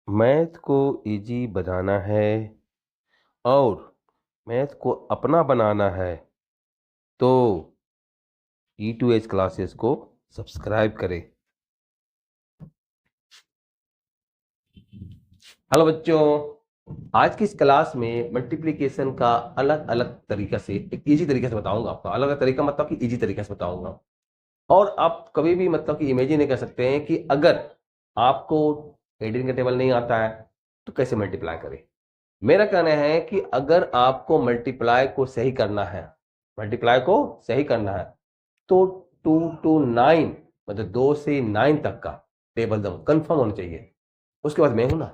Math को easy बनाना है और मैथ को अपना बनाना है तो E2H क्लासेस को सब्सक्राइब करें। हेलो बच्चों, आज की इस क्लास में मल्टीप्लिकेशन का अलग अलग तरीका से एक इजी तरीके से बताऊंगा। आपका अलग अलग तरीका मतलब कि इजी तरीके से बताऊंगा। और आप कभी भी मतलब कि इमेजिन नहीं कर सकते हैं कि अगर आपको एडिशन का टेबल नहीं आता है तो कैसे मल्टीप्लाई करें। मेरा कहना है कि अगर आपको मल्टीप्लाई को सही करना है तो 2 to 9 मतलब 2 से 9 तक का टेबल दम कंफर्म होना चाहिए। उसके बाद मैं हूं ना,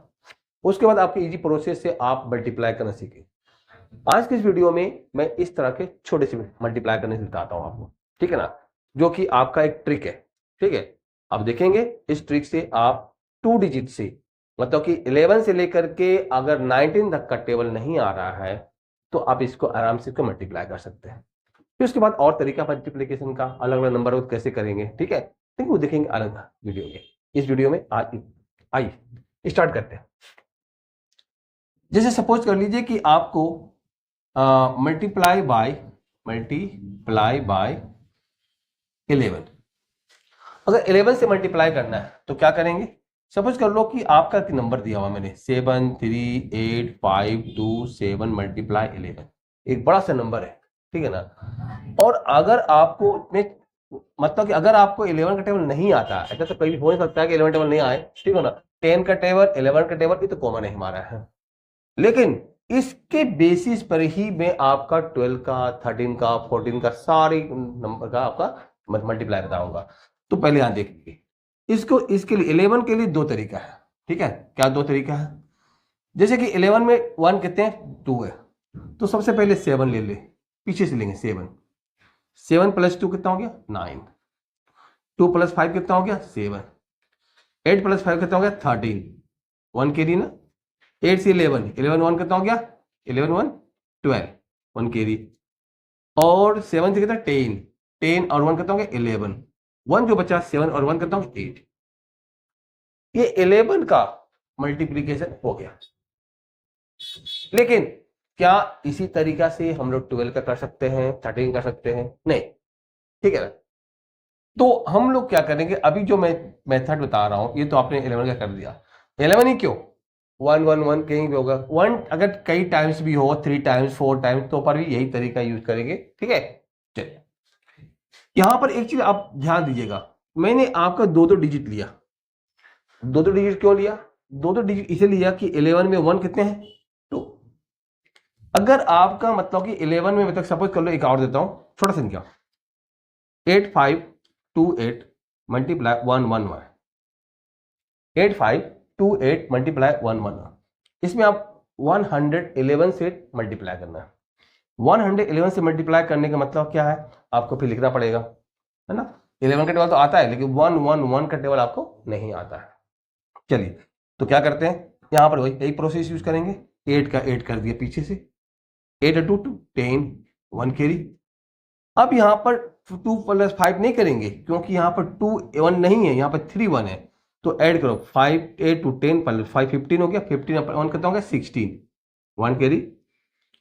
उसके बाद आपकी इजी प्रोसेस से आप मल्टीप्लाई करना सीखें। आज के इस वीडियो में मैं इस तरह के छोटे से मल्टीप्लाई करने से बताता हूं आपको, ठीक है ना, जो कि आपका एक ट्रिक है। ठीक है, आप देखेंगे इस ट्रिक से आप 2 डिजिट से मतलब कि 11 से लेकर के अगर 19 तक का टेबल नहीं आ रहा है तो आप इसको आराम से मल्टीप्लाई कर सकते हैं। फिर उसके बाद और तरीका मल्टीप्लीकेशन का अलग अलग नंबर को कैसे करेंगे, ठीक है, लेकिन वो देखेंगे अलग वीडियो में। इस वीडियो में आज आइए स्टार्ट करते हैं। जैसे सपोज कर लीजिए कि आपको मल्टीप्लाई बाय 11, अगर 11 से मल्टीप्लाई करना है तो क्या करेंगे। सपोज कर लो कि आपका नंबर दिया हुआ मैंने 73852 मल्टीप्लाई 11, एक बड़ा सा नंबर है, ठीक है ना। और अगर आपको में मतलब कि अगर आपको 11 का टेबल नहीं आता, ऐसा तो कभी हो नहीं सकता है कि 11 टेबल नहीं आए, ठीक है ना। 10 का टेबल 11 का टेबल ये तो कॉमन है हमारा है, लेकिन इसके बेसिस पर ही मैं आपका 12 का 13 का 14 का सारे नंबर का आपका मल्टीप्लाई बताऊंगा। तो पहले यहां देखिए, इसको इसके लिए 11 के लिए दो तरीका है, ठीक है। क्या दो तरीका है, जैसे कि 11 में 1 कितने हैं 2 है, तो सबसे पहले 7 ले ले, पीछे से लेंगे 7, 7 + 2 कितना हो गया 9, 2 + 5 कितना हो गया 7, 8 + 5 कितना हो गया 13, 1 के दी ना, 8 से 11, 11 1 कितना हो गया 11 1 12, 1 केरी, और 7 से कितना 10, 10 और 1 कितना हो गया 11, 1 जो बचा 7 और 1 कितना हो गया 8। ये 11 का मल्टीप्लीकेशन हो गया। लेकिन क्या इसी तरीका से हम लोग 12 का कर सकते हैं, 13 कर सकते हैं? नहीं, ठीक है ना। तो हम लोग क्या करेंगे, अभी जो मैं मेथड बता रहा हूं ये तो आपने 11 का कर दिया। 11 ही क्यों, 1 1 1 कहीं भी होगा, 1 अगर कई टाइम्स भी हो 3 टाइम्स 4 टाइम्स तो पर भी यही तरीका यूज करेंगे, ठीक है। चलिए, यहां पर एक चीज आप ध्यान दीजिएगा, मैंने आपका दो दो डिजिट लिया। दो दो डिजिट क्यों लिया, दो दो डिजिट इसे लिया कि 11 में 1 कितने हैं 2। अगर आपका मतलब कि 11 में मतलब सपोज कर लो, एक और देता हूं छोटा संख्या 8528 मल्टीप्लाई 111, 8528 मल्टीप्लाई 111, इसमें आप 111 से मल्टीप्लाई करना है। 111 से मल्टीप्लाई करने का मतलब क्या है, आपको फिर लिखना पड़ेगा, है ना। 11 का टेबल तो आता है लेकिन 111 का टेबल आपको नहीं आता है। चलिए, तो क्या करते हैं, यहां पर वही एक प्रोसेस यूज करेंगे, 8 का 8 कर दिया पीछे से, 8 2 2 10, 1 कैरी। अब यहां पर 2 + 5 नहीं करेंगे क्योंकि यहां पर 2 1 नहीं है, यहां पर 3 1 है, तो ऐड करो 5 8 to 10 + 5 15 हो गया, 15 1 कितना हो गया 16, 1 कैरी।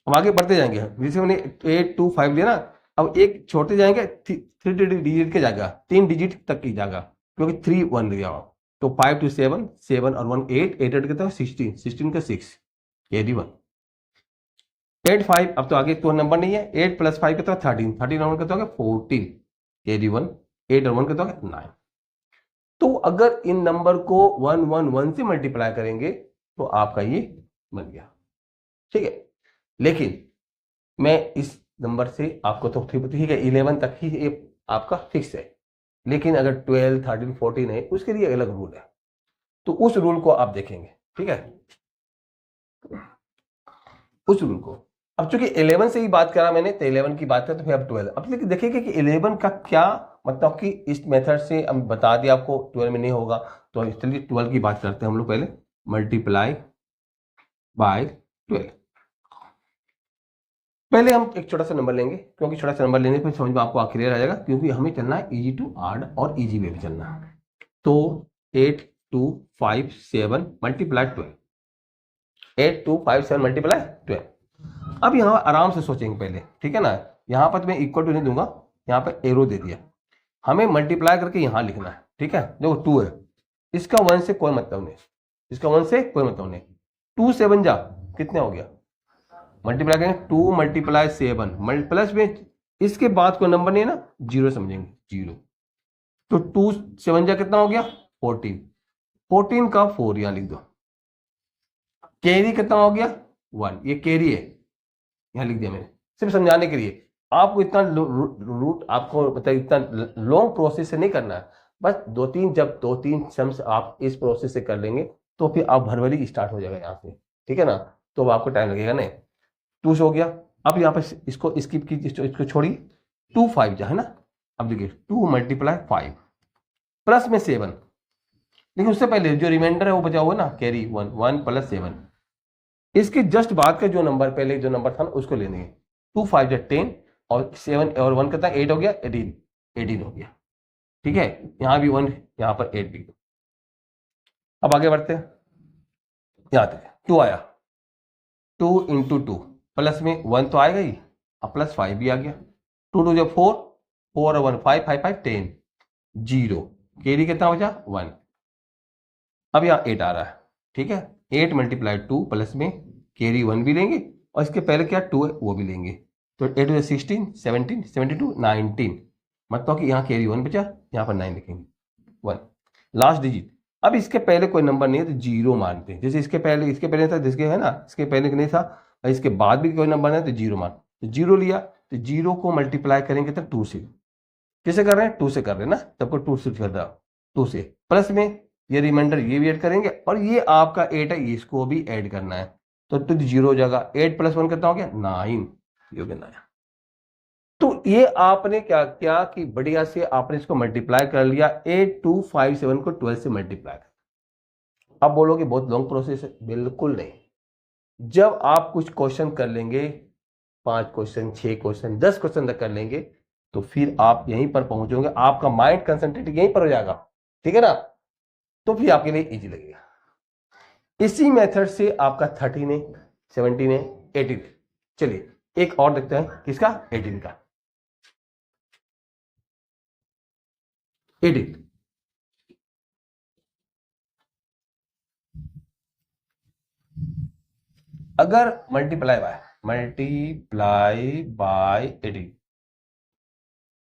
अब आगे बढ़ते जाएंगे, जैसे मैंने 8 2 5 लिया ना, अब एक छोड़ते जाएंगे, 3 डिजिट के जाएगा, 3 डिजिट तक की जाएगा क्योंकि 3 1 लिया हो, तो 5 to 7 7 और 1 8 8 8 कितना 16, 16 का 6 कैरी 1, 8 5, अब तो आगे तो नंबर नहीं है, 8 + 5 कितना 13, 13 और 1 कितना हो गया 14 कैरी 1, 8 और 1 कितना हो गया 9। तो अगर इन नंबर को 1 1 1 से मल्टीप्लाई करेंगे तो आपका ये बन गया, ठीक है। लेकिन मैं इस नंबर से आपको तो ठीक है 11 तक ही ये आपका फिक्स है, लेकिन अगर 12 13 14 है उसके लिए अलग रूल है, तो उस रूल को आप देखेंगे, ठीक है, उस रूल को। अब चूंकि 11 से ही बात करा मैंने तो 11 की बात है, तो फिर अब 12, अब लेकिन देखिएगा कि 11 का क्या मतलब कि इस मेथड से हम बता दिया आपको 12 में नहीं होगा, तो चलिए 12 की बात करते हैं हम लोग पहले, मल्टीप्लाई बाय 12। पहले हम एक छोटा सा नंबर लेंगे क्योंकि छोटा सा नंबर लेने पर समझ में आपको क्लियर आ जाएगा, क्योंकि हमें चलना है इजी टू आड और इजी वे भी चलना है। तो 8 8257 मल्टीप्लाई 12, 8257 मल्टीप्लाई 12। अब यहाँ आराम से सोचेंगे पहले, ठीक है ना। यहाँ पर मैं इक्वल टू नहीं दूंगा, यहाँ पे एरो दे दिया, हमें मल्टीप्लाई करके यहाँ लिखना है, ठीक है। जो 2 है, इसका 1 से कोई मतलब नहीं, इसका 1 से कोई मतलब नहीं। 2 7 जा कितने हो गया, मल्टीप्लाई करेंगे 2 मल्टीप्लाई 7 प्लस में इसके बाद कोई नंबर नहीं है ना, 0 समझेंगे, 0। तो 2 7 जा कितना हो गया 14, 14 का 4 यहां लिख दो। कैरी कितना हो गया 1, ये कैरी है, यहां लिख दिया मैंने सिर्फ समझाने के लिए। आपको इतना रूट आपको मतलब इतना लॉन्ग प्रोसेस से नहीं करना है, बस जब दो तीन सम्स आप इस प्रोसेस से कर लेंगे तो फिर आप भरभरी स्टार्ट हो जाएगा यहाँ से, ठीक है ना। तो आपको टाइम लगेगा नहीं। 2 हो गया, अब यहाँ पर इसको स्किप की, इसको छोड़ी, 2 5 जा है ना। अब देखिए 2 मल्टीप्लाई 5 प्लस में 7, लेकिन उससे पहले जो रिमाइंडर है वो बचा हुआ ना, कैरी 1, 1 प्लस 7, इसके जस्ट बाद का जो नंबर पहले जो नंबर था ना उसको ले लेंगे। 2 5 जा 10 और 7 और 1 कितना 8 हो गया, 18 हो गया, ठीक है। यहाँ भी 1, यहाँ पर 8 भी। अब आगे बढ़ते हैं, यहाँ तक 2 आया, 2 इंटू 2 प्लस में 1 तो आएगा ही, अब प्लस 5 भी आ गया। 2 2 जब 4, 4 और 1 5 5 5 10, 0, कैरी कितना बचा 1। अब यहाँ 8 आ रहा है, ठीक है। 8 मल्टीप्लाई 2 प्लस में कैरी 1 भी लेंगे और इसके पहले क्या 2 है वो भी लेंगे। तो 8 हो 16, 17, 72, 19, मतलब कि यहाँ कैरी 1 बचा, यहाँ पर 9 लिखेंगे, 1 लास्ट डिजिट। अब इसके पहले कोई नंबर नहीं है तो 0 मानते हैं, जैसे इसके पहले था, जिसके है ना इसके पहले नहीं था और इसके बाद भी कोई नंबर नहीं है तो 0 मान, तो 0 लिया, तो 0 को मल्टीप्लाई करेंगे तो 2 से। कैसे कर रहे हैं, 2 से कर रहे हैं ना, सबको 2 से कर रहा, 2 से प्लस में ये रिमाइंडर ये भी ऐड करेंगे और ये आपका 8 है, इसको भी ऐड करना है। तो 0 हो जाएगा, 8 प्लस 1 कितना हो गया 9, ये हो गया 9। तो ये आपने क्या किया कि बढ़िया से आपने इसको मल्टीप्लाई कर लिया, 8257 को 12 से मल्टीप्लाई कर। अब बोलोगे बहुत लॉन्ग प्रोसेस है, बिल्कुल नहीं। जब आप कुछ क्वेश्चन कर लेंगे, 5 क्वेश्चन 6 क्वेश्चन 10 क्वेश्चन तक कर लेंगे, तो फिर आप यहीं पर पहुंचोगे, आपका माइंड कंसंट्रेट यहीं पर हो जाएगा, ठीक है ना। तो फिर आपके लिए इजी लगेगा। इसी मेथड से आपका 13 है, 17 है, 18। चलिए एक और देखते हैं, किसका 18 का। 18 अगर मल्टीप्लाई बाय 18,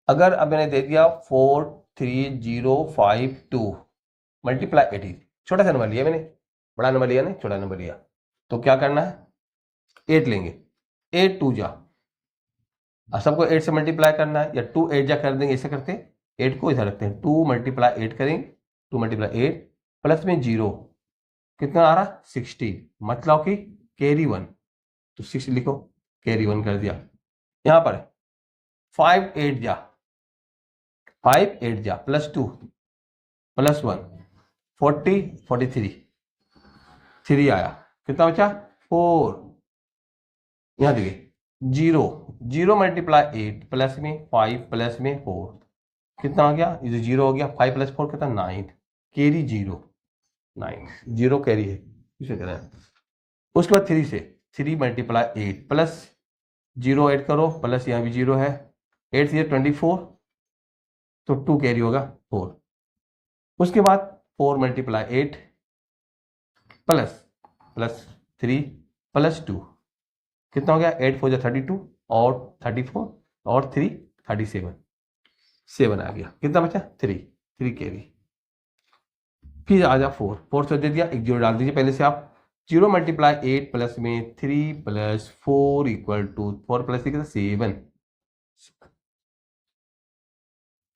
अगर अब मैंने दे दिया 43052 मल्टीप्लाई 18, छोटा सा नंबर लिया मैंने, बड़ा नंबर लिया नहीं, छोटा नंबर लिया, तो क्या करना है 8 लेंगे, 8 2 जा, सबको 8 से मल्टीप्लाई करना है, या 2 8 जा कर देंगे, ऐसे करते हैं 8 को इधर रखते हैं, 2 मल्टीप्लाई 8 करेंगे, 2 मल्टीप्लाई 8 प्लस में 0 कितना आ रहा 16, मतलब कि कैरी 1, तो 6 लिखो, कैरी 1 कर दिया। यहां पर 5 8 जा प्लस 2 प्लस 1 40 43, 3 आया, कितना बचा 4। यहां देखिए 0 मल्टीप्लाई 8 प्लस में 5 प्लस में 4 कितना आ गया, ये 0 हो गया, 5 प्लस 4 कितना 9, कैरी 0, 9 0 कैरी है, इसे करें। उसके बाद 3 से 3 मल्टीप्लाई 8 प्लस 0 ऐड करो, प्लस यहाँ भी 0 है, 8 से 24, तो 2 कैरी होगा 4। उसके बाद 4 मल्टीप्लाई 8 प्लस 3 प्लस 2 कितना हो गया, 8 4 32 और 34 और 3 37, 7 आ गया, कितना बचा 3 कैरी। फिर आ जा 4 से दे दिया, एक 0 डाल दीजिए पहले से आप, 0 मल्टीप्लाई 8 प्लस में 3 प्लस 4 इक्वल टू 4 प्लस 6 7,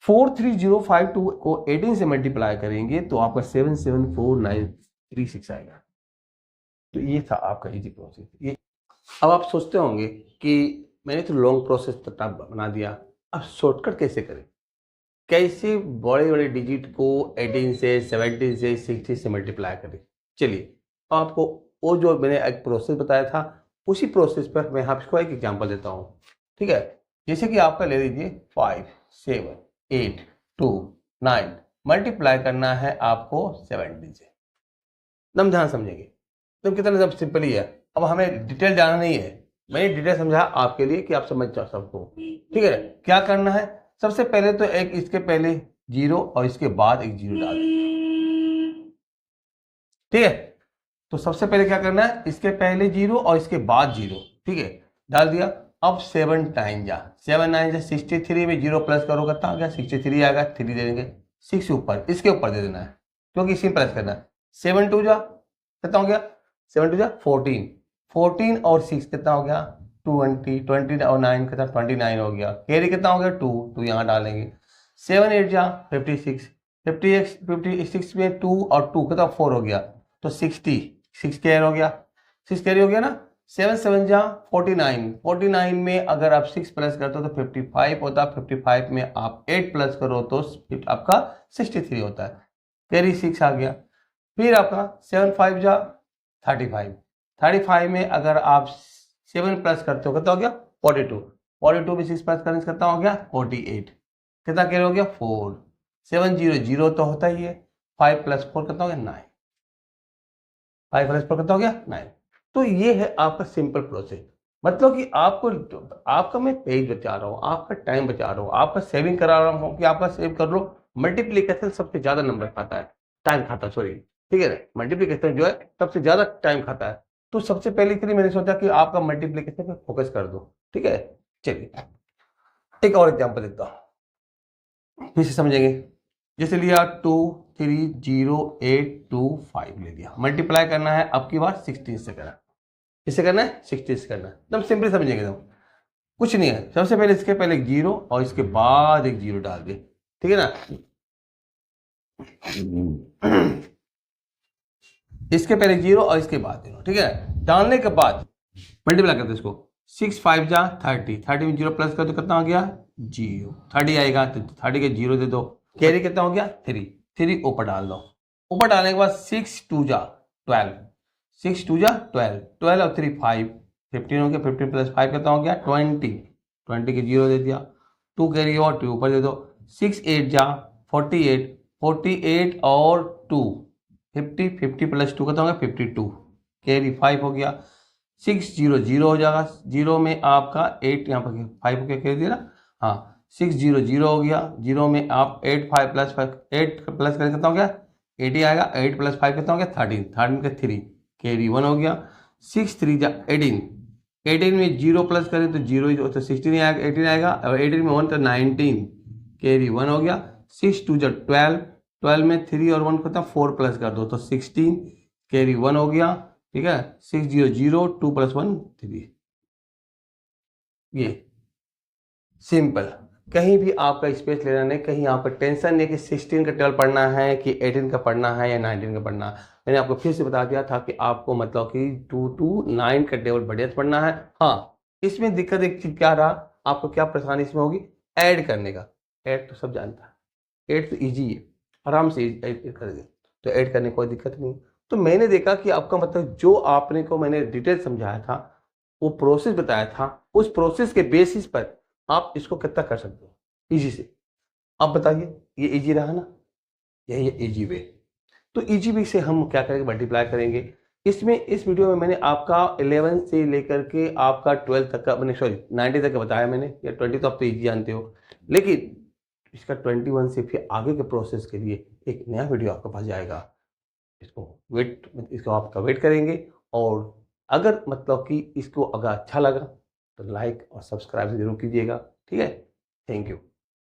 43052 को 18 से मल्टीप्लाई करेंगे तो आपका 774936 आएगा। तो ये था आपका इजी प्रोसेस। ये अब आप सोचते होंगे कि मैंने तो लॉन्ग प्रोसेस तक बना दिया, अब शॉर्टकट कैसे करें, कैसे बड़े बड़े डिजिट को 18 से 17 से 60 से मल्टीप्लाई करें। चलिए आपको वो जो मैंने एक प्रोसेस बताया था उसी प्रोसेस पर मैं आपको एक एग्जांपल देता हूँ, ठीक है। जैसे कि आपका ले लीजिए 5 7 8 2 9 मल्टीप्लाई करना है आपको 70 से। एकदम ध्यान समझेंगे, एकदम कितना एकदम सिंपल ही है। अब हमें डिटेल जाना नहीं है, मैंने डिटेल समझा आपके लिए कि आप समझ जाओ सबको, ठीक है। क्या करना है, सबसे पहले तो एक इसके पहले 0 और इसके बाद एक 0 डाल, ठीक है। तो सबसे पहले क्या करना है, इसके पहले 0 और इसके बाद 0, ठीक है, डाल दिया। अब 7 टाइम जा 7 9 जा 63 में 0 प्लस करो कितना आ गया 63 आएगा, 3 दे देंगे, 6 ऊपर इसके ऊपर दे देना है क्योंकि इसी प्लस करना है। 7 2 जा कितना हो गया, 7 2 जा 14, 14 और 6 कितना हो गया 20, 20 और 9 कितना 29 हो गया। कैरी कितना हो गया 2 यहाँ डालेंगे। 7 8 जा 56, 56 में 2 और 2 कितना 4 हो गया, तो 60, 6 कैरी हो गया, 6 कैरी हो गया ना। 7 7 जा 49, 49 में अगर आप 6 प्लस करते हो तो 55 होता है, 55 में आप 8 प्लस करो तो आपका 63 होता है, कैरी 6 आ गया। फिर आपका 7 5 जा 35, 35 में अगर आप 7 प्लस करते हो कितना हो गया 42, 42 में 6 प्लस करने से कितना हो गया 48, कितना कैरी हो गया 4, 7 0 0 तो होता ही है, 5 प्लस 4 कितना हो गया 9, 5 प्लस 4 कितना हो गया 9। तो ये है आपका सिंपल प्रोसेस, मतलब कि आपका मैं पेज बचा रहा हूँ, आपका टाइम बचा रहा हूँ, आपका सेविंग करा रहा हूँ कि आपका सेव कर लो। मल्टीप्लीकेशन सबसे ज्यादा नंबर खाता है, टाइम खाता है, सॉरी, ठीक है, मल्टीप्लीकेशन जो है सबसे ज्यादा टाइम खाता है। तो सबसे पहले के लिए मैंने सोचा कि आपका मल्टीप्लीकेशन पे फोकस कर दो, ठीक है। चलिए एक और एग्जाम्पल देता हूँ, फिर से समझेंगे। जैसे लिया 2 3 0 8 2 5 ले लिया, मल्टीप्लाई करना है अब की बार 16 से करना, किससे करना है 16 से करना है, एकदम सिंपल समझेंगे एकदम, कुछ नहीं है। सबसे पहले इसके पहले एक 0 और इसके बाद एक 0 डाल दे, ठीक है ना। इसके पहले 0 और इसके बाद 0, ठीक है। डालने के बाद मल्टीप्लाई करते इसको, 6 5 जा 30, 30 में 0 प्लस कर तो कितना आ गया 0, 30 आएगा तो 30 के 0 दे दो, कैरी कितना हो गया 3, 3 ऊपर डाल दो। ऊपर डालने के बाद 6 2 जा 12, 6 2 जा 12, 12 और 3 5, 15 हो गया, 15 प्लस 5 कितना हो गया 20, 20 के 0 दे दिया, 2 कैरी और 2 ऊपर दे दो। 6 8 जा 48, 48 और 2 50, 50 प्लस 2 कितना हो गया 52, कैरी 5 हो गया। 6 0 0 हो जाएगा, 0 में आपका 8 यहाँ पर 5 हो गया, कैरी दिया ना, हाँ 6 0 0 हो गया, 0 में आप 8 5 प्लस 5 8 प्लस करें कितना हो गया 80 आएगा, 8 प्लस 5 कितना हो गया 13, 13 के 3 कैरी 1 हो गया। 6 3 जा 18, 18 में 0 प्लस करें तो 0 तो 16 आएगा, 18 आएगा, और 18 में 1 तो 19, कैरी 1 हो गया। 6 2 जा 12, 12 में 3 और 1 कितना 4 प्लस कर दो तो 16, कैरी 1 हो गया, ठीक है। 6 0 0 2 प्लस 1 3, ये सिंपल, कहीं भी आपका स्पेस लेना नहीं, कहीं यहाँ पर टेंशन नहीं कि 16 का टेबल पढ़ना है कि 18 का पढ़ना है या 19 का पढ़ना है। मैंने आपको फिर से बता दिया था कि आपको मतलब कि 2 to 9 का टेबल बढ़िया से पढ़ना है। हाँ, इसमें दिक्कत एक चीज क्या रहा, आपको क्या परेशानी इसमें होगी, ऐड करने का। ऐड तो सब जानता है, ऐड तो ईजी है, आराम से ऐड कर दे, तो ऐड करने की कोई दिक्कत नहीं। तो मैंने देखा कि आपका मतलब जो आपने को मैंने डिटेल समझाया था, वो प्रोसेस बताया था, उस प्रोसेस के बेसिस पर आप इसको कितना कर सकते हो इजी से। आप बताइए, ये इजी रहा ना, यही है इजी वे। तो इजी वे से हम क्या करेंगे, मल्टीप्लाई करेंगे। इसमें इस वीडियो में मैंने आपका 11 से लेकर के आपका 12 तक का, मैंने सॉरी 90 तक का बताया मैंने, या 20 तो आप तो इजी जानते हो, लेकिन इसका 21 से फिर आगे के प्रोसेस के लिए एक नया वीडियो आपके पास जाएगा। इसको आपका वेट करेंगे। और अगर मतलब कि इसको अगर अच्छा लगा तो लाइक और सब्सक्राइब जरूर कीजिएगा, ठीक है। Thank you.